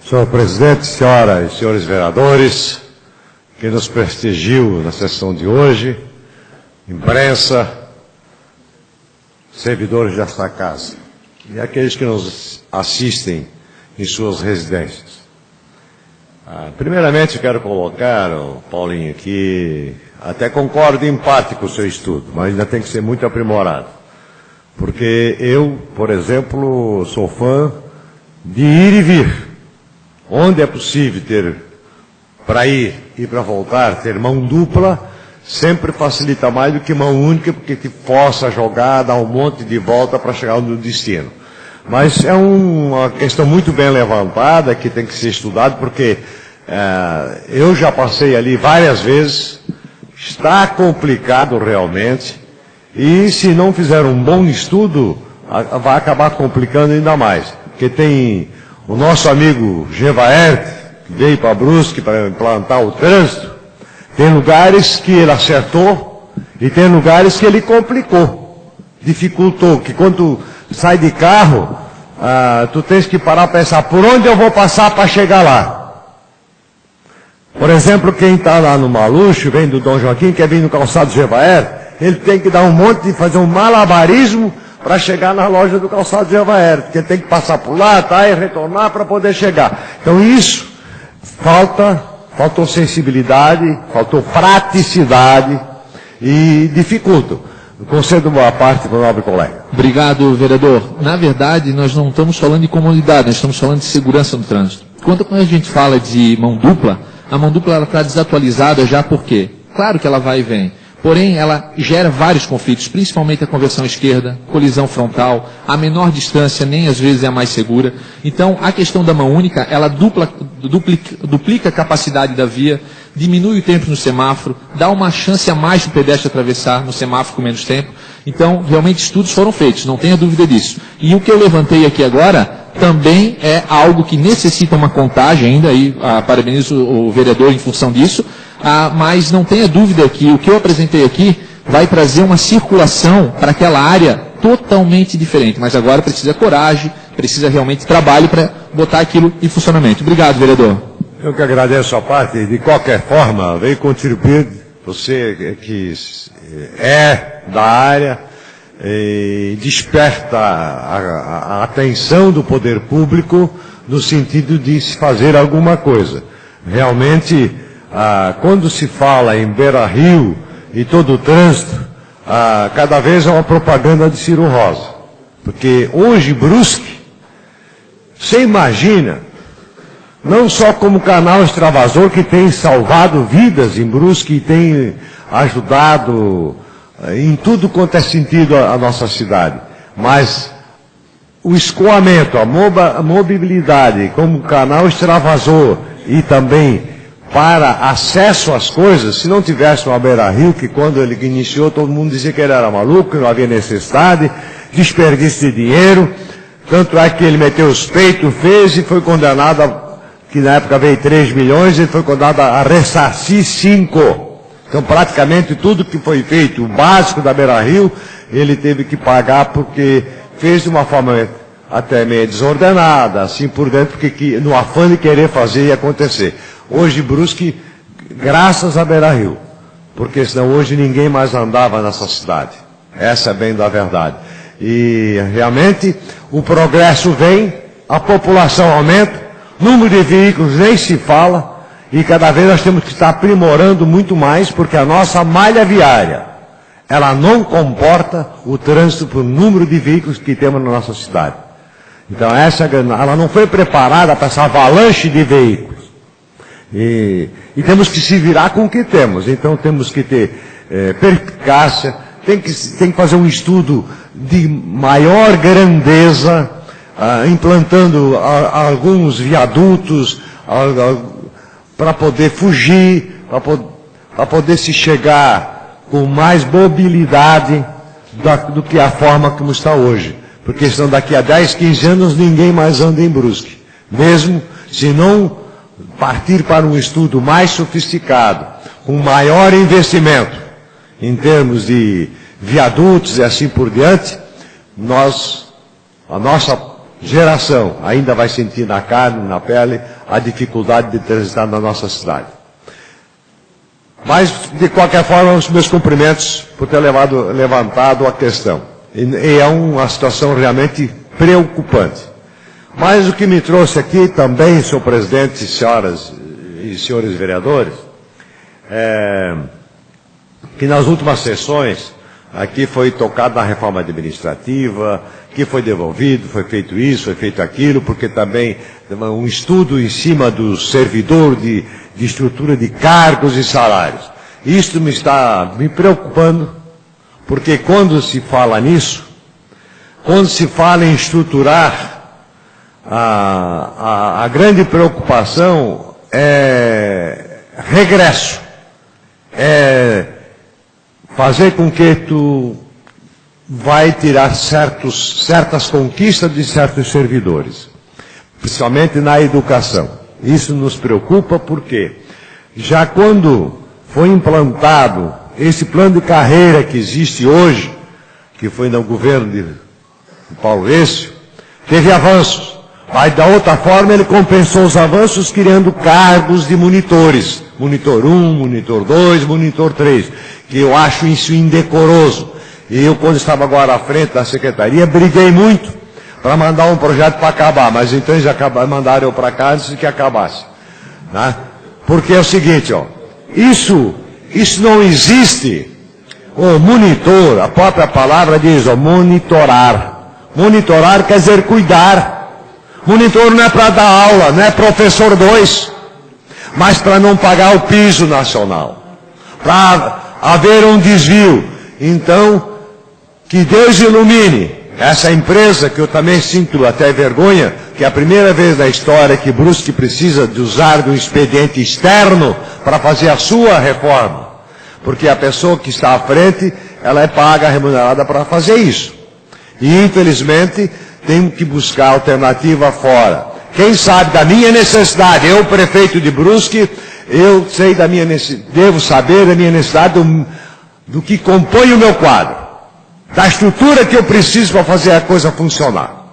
Senhor presidente, senhoras e senhores vereadores, que nos prestigiam na sessão de hoje, imprensa, servidores desta casa e aqueles que nos assistem em suas residências. Primeiramente, quero colocar o Paulinho aqui, até concordo em parte com o seu estudo, mas ainda tem que ser muito aprimorado. Porque eu, por exemplo, sou fã de ir e vir. Onde é possível ter, para ir e para voltar, ter mão dupla, sempre facilita mais do que mão única, porque te força a jogar, dar um monte de volta para chegar no destino. Mas é uma questão muito bem levantada, que tem que ser estudado, porque eu já passei ali várias vezes, está complicado realmente, e se não fizer um bom estudo, vai acabar complicando ainda mais. Porque tem o nosso amigo Gevaert, que veio para Brusque para implantar o trânsito, tem lugares que ele acertou e tem lugares que ele complicou, dificultou, que quando tu sai de carro, tu tens que parar para pensar, por onde eu vou passar para chegar lá? Por exemplo, quem está lá no Maluxo, vem do Dom Joaquim, quer vir no calçado Gevaert, ele tem que dar um monte de fazer um malabarismo para chegar na loja do calçado Gevaert, porque ele tem que passar por lá, tá, e retornar para poder chegar. Então isso, faltou sensibilidade, faltou praticidade e dificulta. Concedo uma parte para o nobre colega. Obrigado, vereador. Na verdade, nós não estamos falando de comodidade, nós estamos falando de segurança no trânsito. Quando a gente fala de mão dupla, a mão dupla está desatualizada já por quê? Claro que ela vai e vem. Porém, ela gera vários conflitos, principalmente a conversão esquerda, colisão frontal, a menor distância nem às vezes é a mais segura. Então, a questão da mão única, ela duplica a capacidade da via, diminui o tempo no semáforo, dá uma chance a mais para o pedestre atravessar no semáforo com menos tempo. Então, realmente estudos foram feitos, não tenha dúvida disso. E o que eu levantei aqui agora também é algo que necessita uma contagem ainda, e parabenizo o vereador em função disso, mas não tenha dúvida que o que eu apresentei aqui vai trazer uma circulação para aquela área totalmente diferente. Mas agora precisa coragem, precisa realmente trabalho para botar aquilo em funcionamento. Obrigado, vereador. Eu que agradeço a parte. De qualquer forma, veio contribuir, você que é da área, e desperta a atenção do poder público no sentido de se fazer alguma coisa. Realmente, quando se fala em Beira-Rio e todo o trânsito, cada vez é uma propaganda de Ciro Rosa. Porque hoje, Brusque, você imagina, não só como canal extravasor que tem salvado vidas em Brusque e tem ajudado em tudo quanto é sentido a nossa cidade, mas o escoamento, a mobilidade como canal extravasor e também para acesso às coisas, se não tivesse uma Beira-Rio, que quando ele iniciou todo mundo dizia que ele era maluco, que não havia necessidade, desperdício de dinheiro, tanto é que ele meteu os peitos, fez e foi condenado, que na época veio 3 milhões, ele foi condenado a ressarcir 5. Então praticamente tudo que foi feito, o básico da Beira-Rio, ele teve que pagar porque fez de uma forma até meio desordenada, assim por dentro, porque no afã de querer fazer e acontecer. Hoje Brusque, graças a Beira-Rio, porque senão hoje ninguém mais andava nessa cidade. Essa é bem da verdade. E realmente o progresso vem, a população aumenta, número de veículos nem se fala, e cada vez nós temos que estar aprimorando muito mais, porque a nossa malha viária, ela não comporta o trânsito por número de veículos que temos na nossa cidade. Então ela não foi preparada para essa avalanche de veículos. E temos que se virar com o que temos. Então temos que ter perspicácia, tem que fazer um estudo de maior grandeza, implantando alguns viadutos, para poder fugir, para poder se chegar com mais mobilidade do que a forma como está hoje. Porque senão daqui a 10, 15 anos ninguém mais anda em Brusque. Mesmo se não partir para um estudo mais sofisticado, com maior investimento em termos de viadutos e assim por diante, a nossa geração ainda vai sentir na carne, na pele, a dificuldade de transitar na nossa cidade. Mas, de qualquer forma, os meus cumprimentos por ter levantado a questão. E é uma situação realmente preocupante. Mas o que me trouxe aqui também, senhor presidente, senhoras e senhores vereadores, que nas últimas sessões, aqui foi tocado na reforma administrativa, que foi devolvido, foi feito isso, foi feito aquilo, porque também um estudo em cima do servidor de estrutura de cargos e salários. Isto está me preocupando, porque quando se fala nisso, quando se fala em estruturar, a grande preocupação é regresso, é fazer com que tu vai tirar certas conquistas de certos servidores, principalmente na educação. Isso nos preocupa porque já quando foi implantado esse plano de carreira que existe hoje, que foi no governo de Paulo Êcio, teve avanços. Mas, da outra forma, ele compensou os avanços criando cargos de monitores. Monitor 1, monitor 2, monitor 3. Que eu acho isso indecoroso. E eu, quando estava agora à frente da secretaria, briguei muito para mandar um projeto para acabar. Mas então eles mandaram eu para cá antes de que acabasse. Né? Porque é o seguinte, ó, isso não existe. O monitor, a própria palavra diz, ó, monitorar. Monitorar quer dizer cuidar. Monitor não é para dar aula, não é professor 2, mas para não pagar o piso nacional, para haver um desvio. Então, que Deus ilumine essa empresa, que eu também sinto até vergonha, que é a primeira vez na história que Brusque precisa de usar de um expediente externo para fazer a sua reforma, porque a pessoa que está à frente, ela é paga, remunerada para fazer isso. E, infelizmente, tem que buscar alternativa fora. Quem sabe da minha necessidade, eu, prefeito de Brusque, eu sei da minha necessidade, devo saber da minha necessidade do que compõe o meu quadro, da estrutura que eu preciso para fazer a coisa funcionar.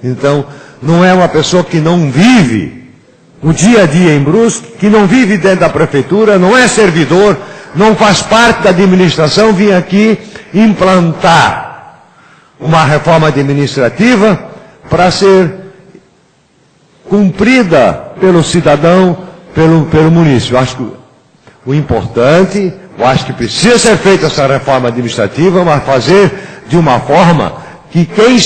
Então, não é uma pessoa que não vive o dia a dia em Brusque, que não vive dentro da prefeitura, não é servidor, não faz parte da administração, vir aqui implantar uma reforma administrativa para ser cumprida pelo cidadão, pelo munícipe. Eu acho que o importante, eu acho que precisa ser feita essa reforma administrativa, mas fazer de uma forma que quem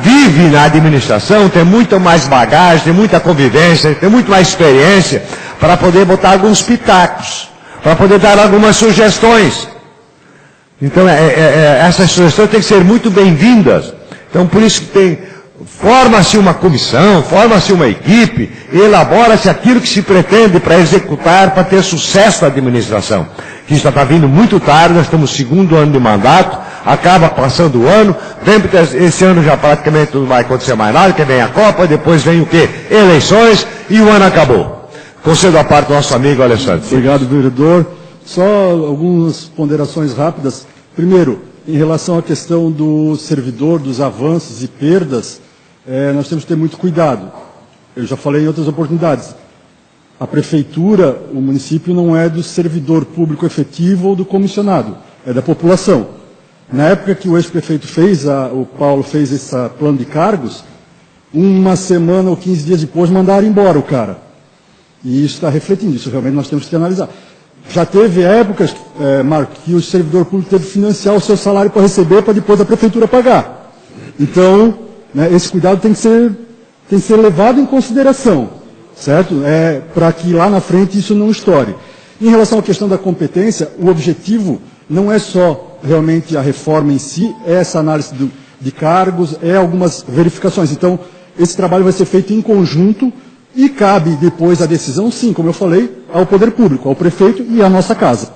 vive na administração tem muito mais bagagem, tem muita convivência, tem muito mais experiência para poder botar alguns pitacos, para poder dar algumas sugestões. Então, essas sugestões têm que ser muito bem-vindas. Então, por isso que forma-se uma comissão, forma-se uma equipe, elabora-se aquilo que se pretende para executar, para ter sucesso na administração. Que já está vindo muito tarde, nós estamos no segundo ano de mandato, acaba passando o ano, esse ano já praticamente não vai acontecer mais nada, que vem a Copa, depois vem o quê? Eleições, e o ano acabou. Concedo a parte do nosso amigo Alessandro. Obrigado, vereador. Só algumas ponderações rápidas. Primeiro, em relação à questão do servidor, dos avanços e perdas, nós temos que ter muito cuidado. Eu já falei em outras oportunidades. A prefeitura, o município não é do servidor público efetivo ou do comissionado, é da população. Na época que o ex-prefeito o Paulo fez esse plano de cargos, uma semana ou 15 dias depois mandaram embora o cara. E isso está refletindo, isso realmente nós temos que analisar. Já teve épocas, Marco, que o servidor público teve que financiar o seu salário para receber, para depois a prefeitura pagar. Então, né, esse cuidado tem que ser levado em consideração, certo? Para que lá na frente isso não estoure. Em relação à questão da competência, o objetivo não é só realmente a reforma em si, é essa análise de cargos, é algumas verificações. Então, esse trabalho vai ser feito em conjunto e cabe depois a decisão, sim, como eu falei, ao poder público, ao prefeito e à nossa casa.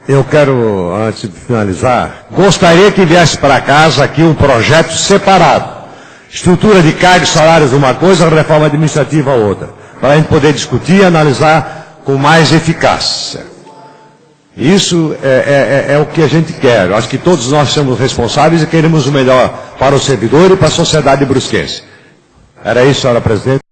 Eu quero, antes de finalizar, gostaria que viesse para casa aqui um projeto separado. Estrutura de cargos e salários uma coisa, reforma administrativa outra. Para a gente poder discutir e analisar com mais eficácia. Isso é o que a gente quer. Eu acho que todos nós somos responsáveis e queremos o melhor para o servidor e para a sociedade brusquense. Era isso, senhora presidente.